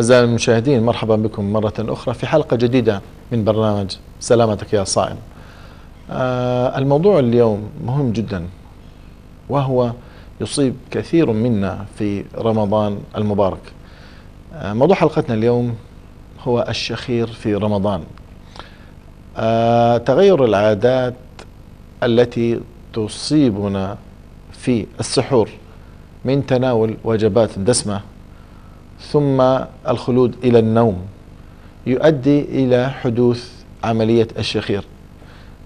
أعزائي المشاهدين، مرحبا بكم مرة أخرى في حلقة جديدة من برنامج سلامتك يا صائم. الموضوع اليوم مهم جدا، وهو يصيب كثير منا في رمضان المبارك. موضوع حلقتنا اليوم هو الشخير في رمضان. تغير العادات التي تصيبنا في السحور من تناول وجبات دسمة ثم الخلود إلى النوم يؤدي إلى حدوث عملية الشخير،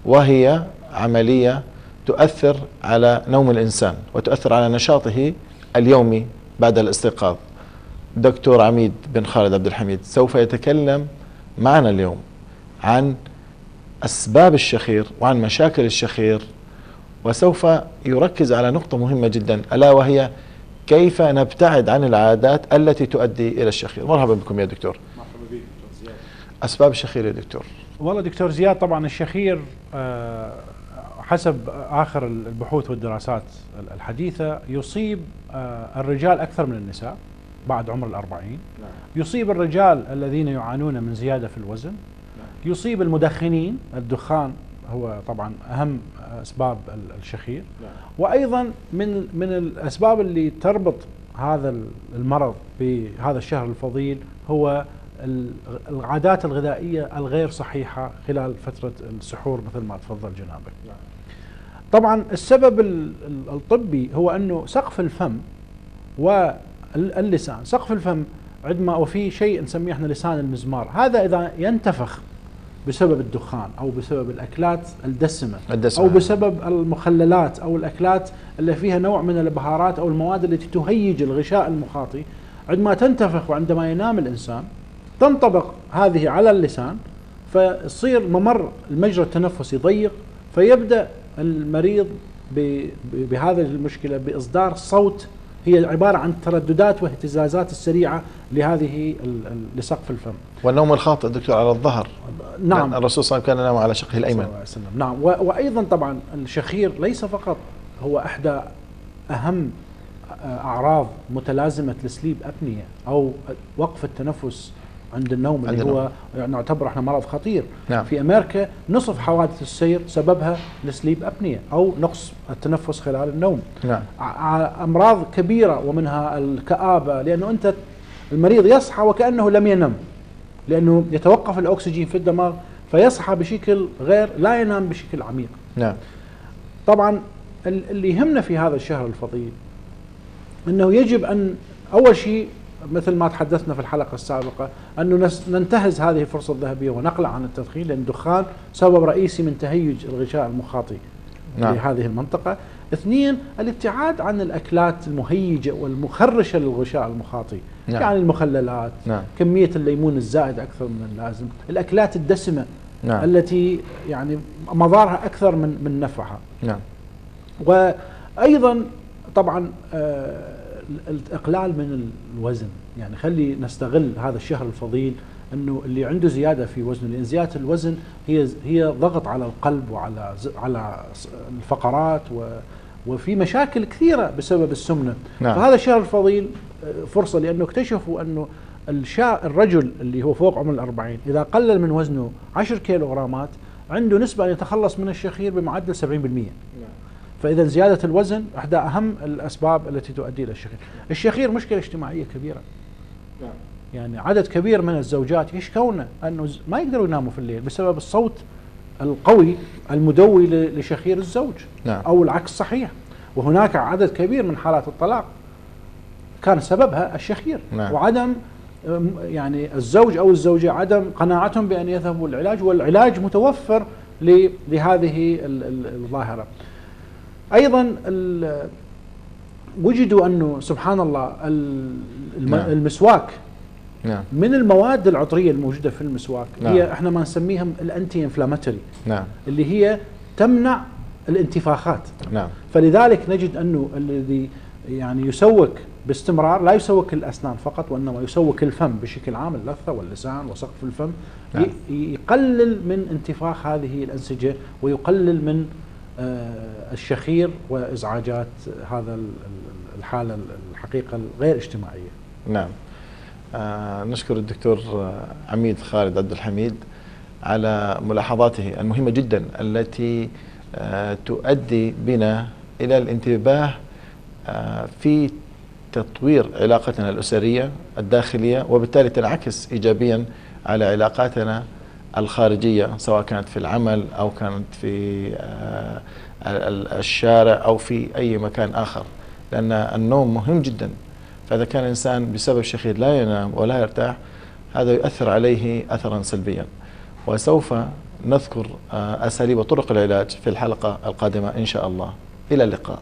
وهي عملية تؤثر على نوم الإنسان وتؤثر على نشاطه اليومي بعد الاستيقاظ. دكتور عميد بن خالد عبد الحميد سوف يتكلم معنا اليوم عن أسباب الشخير وعن مشاكل الشخير، وسوف يركز على نقطة مهمة جدا، ألا وهي كيف نبتعد عن العادات التي تؤدي إلى الشخير. مرحبا بكم يا دكتور. مرحبا بك دكتور زياد. أسباب الشخير يا دكتور. والله دكتور زياد، طبعا الشخير حسب آخر البحوث والدراسات الحديثة يصيب الرجال أكثر من النساء بعد عمر الأربعين. يصيب الرجال الذين يعانون من زيادة في الوزن. يصيب المدخنين، الدخان هو طبعا أهم أسباب الشخير. وأيضا من الأسباب اللي تربط هذا المرض بهذا الشهر الفضيل هو العادات الغذائية الغير صحيحة خلال فترة السحور مثل ما تفضل جنابك. طبعا السبب الطبي هو أنه سقف الفم واللسان، سقف الفم عندما وفي شيء نسميه احنا لسان المزمار، هذا إذا ينتفخ بسبب الدخان أو بسبب الأكلات الدسمة أو بسبب المخللات أو الأكلات اللي فيها نوع من البهارات أو المواد التي تهيج الغشاء المخاطي، عندما تنتفخ وعندما ينام الإنسان تنطبق هذه على اللسان، فيصير ممر المجرى التنفسي ضيق، فيبدأ المريض بهذه المشكلة بإصدار صوت هي عبارة عن ترددات واهتزازات السريعة لسقف الفم. والنوم الخاطئ دكتور على الظهر. نعم، الرسول صلى الله عليه وسلم كان ينام على شقه الأيمن. نعم، وأيضا طبعا الشخير ليس فقط هو إحدى أهم أعراض متلازمة السليب أبنية أو وقف التنفس عند النوم، اللي هو نعتبر احنا مرض خطير. نعم. في أمريكا نصف حوادث السير سببها السليب أبنية أو نقص التنفس خلال النوم. نعم. أمراض كبيرة ومنها الكآبة، لأنه أنت المريض يصحى وكأنه لم ينم، لأنه يتوقف الأكسجين في الدماغ فيصحى بشكل غير، لا ينام بشكل عميق. نعم. طبعا اللي يهمنا في هذا الشهر الفضيل أنه يجب أن أول شيء مثل ما تحدثنا في الحلقة السابقة أنه ننتهز هذه الفرصة الذهبية ونقلع عن التدخين، لأن الدخان سبب رئيسي من تهيج الغشاء المخاطي. نعم. في هذه المنطقة. اثنين، الابتعاد عن الأكلات المهيجة والمخرشة للغشاء المخاطي. نعم. يعني المخللات. نعم. كمية الليمون الزائد أكثر من اللازم، الأكلات الدسمة. نعم. التي يعني مضارها أكثر من نفعها. نعم. وأيضا طبعا الإقلال من الوزن، يعني خلي نستغل هذا الشهر الفضيل أنه اللي عنده زيادة في وزنه، لأن زيادة الوزن هي ضغط على القلب وعلى الفقرات وفي مشاكل كثيرة بسبب السمنة. نعم. فهذا الشهر الفضيل فرصة، لأنه اكتشفوا أنه الرجل اللي هو فوق عمر الأربعين إذا قلل من وزنه 10 كيلوغرامات عنده نسبة أن يتخلص من الشخير بمعدل 70%. فإذا زيادة الوزن إحدى أهم الأسباب التي تؤدي إلى الشخير. الشخير مشكلة اجتماعية كبيرة. يعني عدد كبير من الزوجات يشكون أنه ما يقدروا يناموا في الليل بسبب الصوت القوي المدوي لشخير الزوج. نعم. أو العكس صحيح. وهناك عدد كبير من حالات الطلاق كان سببها الشخير. نعم. وعدم يعني الزوج أو الزوجة عدم قناعتهم بأن يذهبوا للعلاج، والعلاج متوفر لهذه الظاهرة. أيضا وجدوا أنه سبحان الله نعم. المسواك نعم. من المواد العطرية الموجودة في المسواك نعم. هي احنا ما نسميها الانتي انفلاماتوري. نعم. اللي هي تمنع الانتفاخات. نعم. فلذلك نجد أنه الذي يعني يسوك باستمرار لا يسوك الأسنان فقط، وإنما يسوك الفم بشكل عام، اللثة واللسان وسقف الفم. نعم. يقلل من انتفاخ هذه الأنسجة ويقلل من الشخير وإزعاجات هذا الحالة الحقيقة الغير اجتماعية. نعم. نشكر الدكتور عميد خالد عبد الحميد على ملاحظاته المهمة جدا التي تؤدي بنا إلى الانتباه في تطوير علاقتنا الأسرية الداخلية، وبالتالي تنعكس إيجابيا على علاقاتنا الخارجية، سواء كانت في العمل أو كانت في الشارع أو في أي مكان آخر، لأن النوم مهم جدا. فإذا كان الإنسان بسبب شخير لا ينام ولا يرتاح، هذا يؤثر عليه أثرا سلبيا. وسوف نذكر أساليب وطرق العلاج في الحلقة القادمة إن شاء الله. إلى اللقاء.